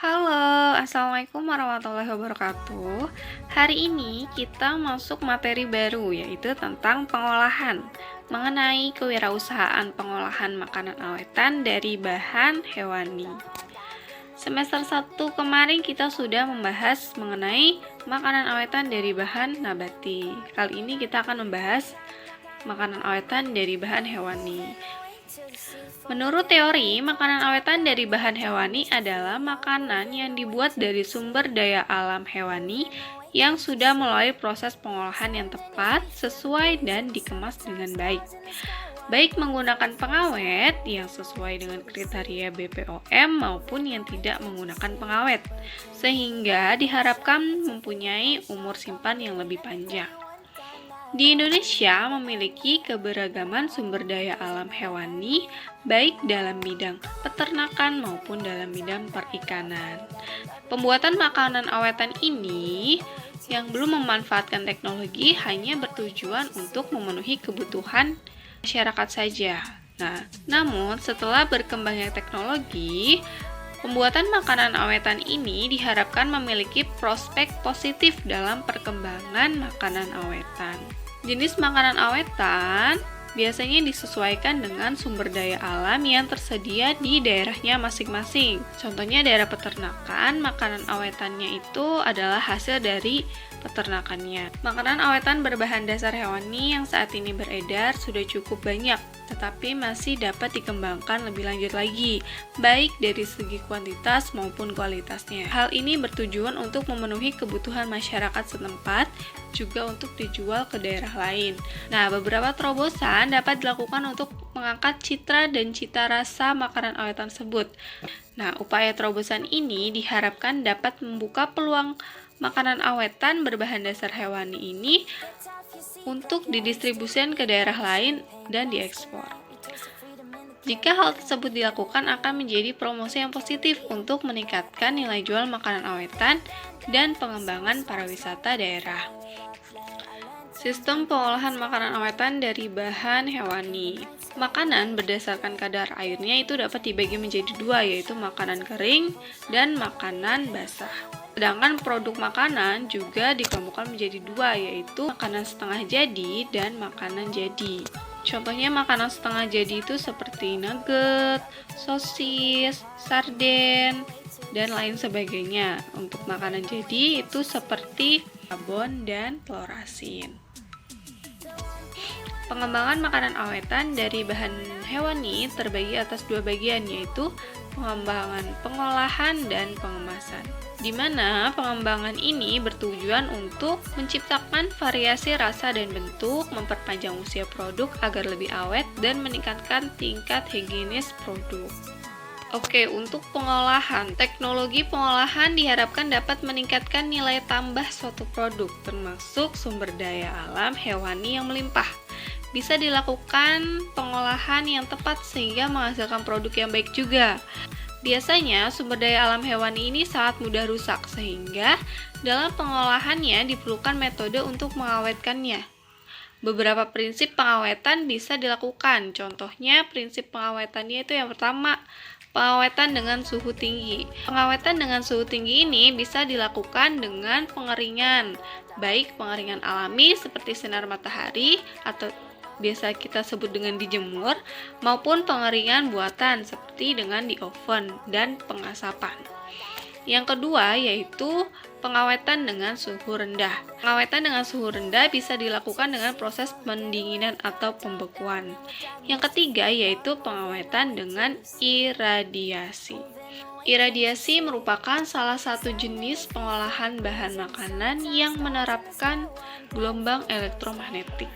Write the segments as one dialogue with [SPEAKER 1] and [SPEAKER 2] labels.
[SPEAKER 1] Halo, Assalamualaikum warahmatullahi wabarakatuh. Hari ini kita masuk materi baru, yaitu tentang pengolahan, mengenai kewirausahaan pengolahan makanan awetan dari bahan hewani. Semester 1 kemarin kita sudah membahas mengenai makanan awetan dari bahan nabati. Kali ini kita akan membahas makanan awetan dari bahan hewani. Menurut teori, makanan awetan dari bahan hewani adalah makanan yang dibuat dari sumber daya alam hewani yang sudah melalui proses pengolahan yang tepat, sesuai, dan dikemas dengan baik. Baik menggunakan pengawet yang sesuai dengan kriteria BPOM maupun yang tidak menggunakan pengawet, sehingga diharapkan mempunyai umur simpan yang lebih panjang. Di Indonesia memiliki keberagaman sumber daya alam hewani, baik dalam bidang peternakan maupun dalam bidang perikanan. Pembuatan makanan awetan ini yang belum memanfaatkan teknologi hanya bertujuan untuk memenuhi kebutuhan masyarakat saja. Namun setelah berkembangnya teknologi, pembuatan makanan awetan ini diharapkan memiliki prospek positif dalam perkembangan makanan awetan. Jenis makanan awetan biasanya disesuaikan dengan sumber daya alam yang tersedia di daerahnya masing-masing. Contohnya daerah peternakan, makanan awetannya itu adalah hasil dari peternakannya. Makanan awetan berbahan dasar hewani yang saat ini beredar sudah cukup banyak, tetapi masih dapat dikembangkan lebih lanjut lagi, baik dari segi kuantitas maupun kualitasnya. Hal ini bertujuan untuk memenuhi kebutuhan masyarakat setempat, juga untuk dijual ke daerah lain. Beberapa terobosan dapat dilakukan untuk mengangkat citra dan cita rasa makanan awetan tersebut. Upaya terobosan ini diharapkan dapat membuka peluang makanan awetan berbahan dasar hewani ini untuk didistribusikan ke daerah lain dan diekspor. Jika hal tersebut dilakukan akan menjadi promosi yang positif untuk meningkatkan nilai jual makanan awetan dan pengembangan pariwisata daerah. Sistem pengolahan makanan awetan dari bahan hewani. Makanan berdasarkan kadar airnya itu dapat dibagi menjadi dua, yaitu makanan kering dan makanan basah. Sedangkan produk makanan juga dikelompokkan menjadi dua, yaitu makanan setengah jadi dan makanan jadi. Contohnya makanan setengah jadi itu seperti nugget, sosis, sarden, dan lain sebagainya. Untuk makanan jadi itu seperti abon dan telur asin. Pengembangan makanan awetan dari bahan hewani terbagi atas dua bagian, yaitu pengembangan pengolahan dan pengemasan, di mana pengembangan ini bertujuan untuk menciptakan variasi rasa dan bentuk, memperpanjang usia produk agar lebih awet, dan meningkatkan tingkat higienis produk. Untuk pengolahan, teknologi pengolahan diharapkan dapat meningkatkan nilai tambah suatu produk, termasuk sumber daya alam hewani yang melimpah. Bisa dilakukan pengolahan yang tepat sehingga menghasilkan produk yang baik juga. Biasanya sumber daya alam hewani ini sangat mudah rusak, sehingga dalam pengolahannya diperlukan metode untuk mengawetkannya. Beberapa prinsip pengawetan bisa dilakukan. Contohnya prinsip pengawetannya itu yang pertama, pengawetan dengan suhu tinggi. Pengawetan dengan suhu tinggi ini bisa dilakukan dengan pengeringan, baik pengeringan alami seperti sinar matahari atau biasa kita sebut dengan dijemur, maupun pengeringan buatan seperti dengan di oven dan pengasapan. Yang kedua yaitu pengawetan dengan suhu rendah. Pengawetan dengan suhu rendah bisa dilakukan dengan proses pendinginan atau pembekuan. Yang ketiga yaitu pengawetan dengan iradiasi. Iradiasi merupakan salah satu jenis pengolahan bahan makanan yang menerapkan gelombang elektromagnetik.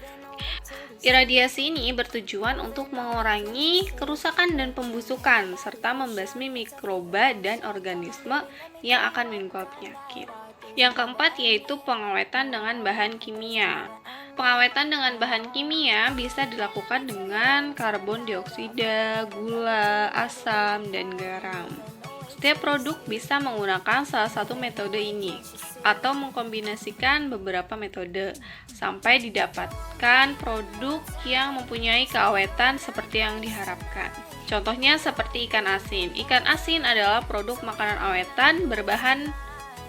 [SPEAKER 1] Iradiasi ini bertujuan untuk mengurangi kerusakan dan pembusukan, serta membasmi mikroba dan organisme yang akan menimbulkan penyakit. Yang keempat yaitu pengawetan dengan bahan kimia. Pengawetan dengan bahan kimia bisa dilakukan dengan karbon dioksida, gula, asam, dan garam. Setiap produk bisa menggunakan salah satu metode ini atau mengkombinasikan beberapa metode sampai didapatkan produk yang mempunyai keawetan seperti yang diharapkan. Contohnya seperti ikan asin. Ikan asin adalah produk makanan awetan berbahan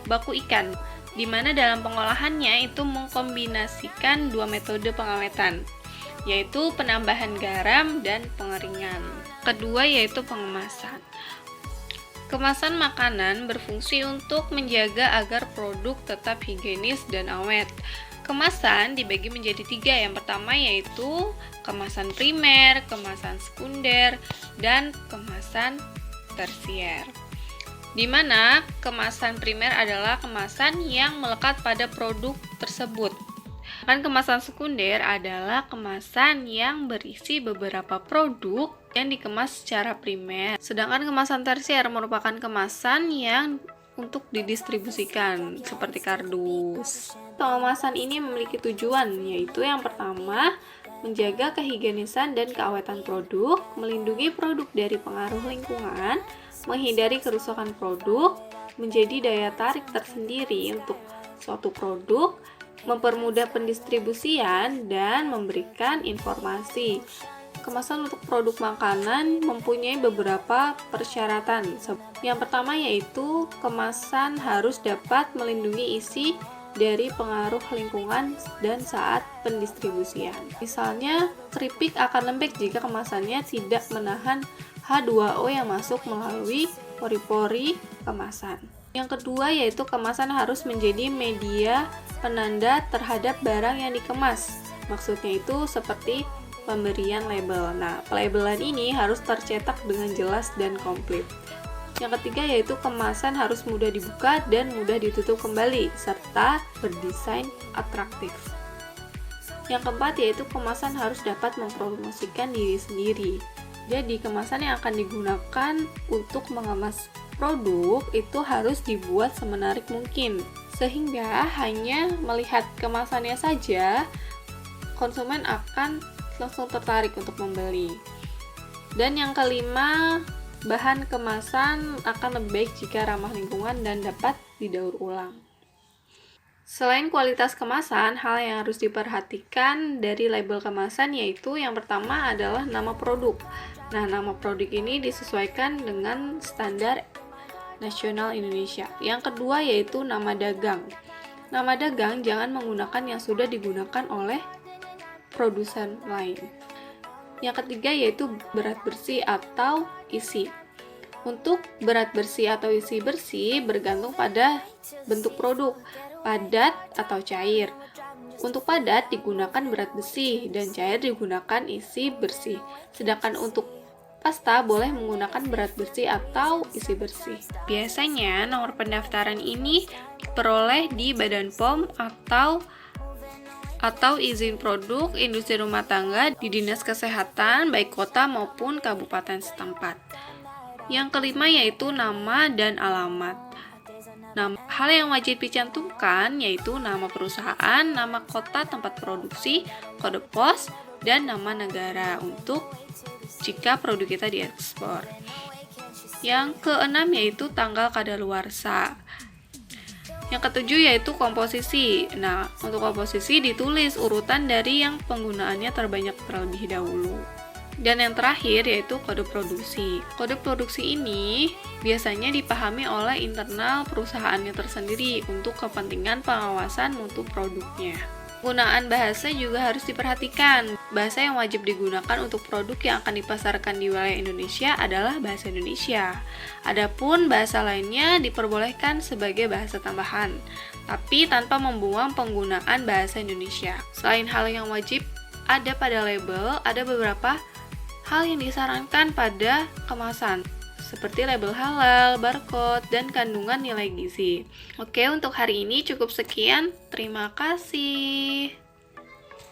[SPEAKER 1] baku ikan, di mana dalam pengolahannya itu mengkombinasikan dua metode pengawetan, yaitu penambahan garam dan pengeringan. Kedua yaitu pengemasan. Kemasan makanan berfungsi untuk menjaga agar produk tetap higienis dan awet. Kemasan dibagi menjadi tiga. Yang pertama yaitu kemasan primer, kemasan sekunder, dan kemasan tersier. Di mana kemasan primer adalah kemasan yang melekat pada produk tersebut. Dan kemasan sekunder adalah kemasan yang berisi beberapa produk yang dikemas secara primer. Sedangkan kemasan tersier merupakan kemasan yang untuk didistribusikan seperti kardus. Pengemasan ini memiliki tujuan, yaitu yang pertama, menjaga kehigienisan dan keawetan produk, melindungi produk dari pengaruh lingkungan, menghindari kerusakan produk, menjadi daya tarik tersendiri untuk suatu produk, mempermudah pendistribusian, dan memberikan informasi. Kemasan untuk produk makanan mempunyai beberapa persyaratan. Yang pertama yaitu kemasan harus dapat melindungi isi dari pengaruh lingkungan dan saat pendistribusian. Misalnya, keripik akan lembek jika kemasannya tidak menahan H2O yang masuk melalui pori-pori kemasan. Yang kedua yaitu kemasan harus menjadi media penanda terhadap barang yang dikemas. Maksudnya itu seperti pemberian label. Nah, pelabelan ini harus tercetak dengan jelas dan komplit. Yang ketiga yaitu kemasan harus mudah dibuka dan mudah ditutup kembali, serta berdesain atraktif. Yang keempat yaitu kemasan harus dapat mempromosikan diri sendiri. Jadi, kemasan yang akan digunakan untuk mengemas produk itu harus dibuat semenarik mungkin, sehingga hanya melihat kemasannya saja konsumen akan langsung tertarik untuk membeli. Dan yang kelima, bahan kemasan akan lebih baik jika ramah lingkungan dan dapat didaur ulang. Selain kualitas kemasan, hal yang harus diperhatikan dari label kemasan yaitu yang pertama adalah nama produk. Nah, nama produk ini disesuaikan dengan standar nasional Indonesia. Yang kedua yaitu nama dagang. Nama dagang jangan menggunakan yang sudah digunakan oleh produsen lain. Yang ketiga yaitu berat bersih atau isi. Untuk berat bersih atau isi bersih bergantung pada bentuk produk, padat atau cair. Untuk padat digunakan berat besi dan cair digunakan isi bersih. Sedangkan untuk pasta boleh menggunakan berat bersih atau isi bersih. Biasanya nomor pendaftaran ini diperoleh di Badan POM atau izin produk industri rumah tangga di Dinas Kesehatan baik kota maupun kabupaten setempat. Yang kelima yaitu nama dan alamat. Hal yang wajib dicantumkan yaitu nama perusahaan, nama kota tempat produksi, kode pos, dan nama negara untuk jika produk kita diekspor. Yang keenam yaitu tanggal kadaluarsa. Yang ketujuh yaitu komposisi. Nah, untuk komposisi ditulis urutan dari yang penggunaannya terbanyak terlebih dahulu. Dan yang terakhir yaitu kode produksi. Kode produksi ini biasanya dipahami oleh internal perusahaannya tersendiri untuk kepentingan pengawasan mutu produknya. Penggunaan bahasa juga harus diperhatikan. Bahasa yang wajib digunakan untuk produk yang akan dipasarkan di wilayah Indonesia adalah bahasa Indonesia. Adapun bahasa lainnya diperbolehkan sebagai bahasa tambahan, tapi tanpa membuang penggunaan bahasa Indonesia. Selain hal yang wajib ada pada label, ada beberapa hal yang disarankan pada kemasan, seperti label halal, barcode, dan kandungan nilai gizi. Oke, untuk hari ini cukup sekian. Terima kasih.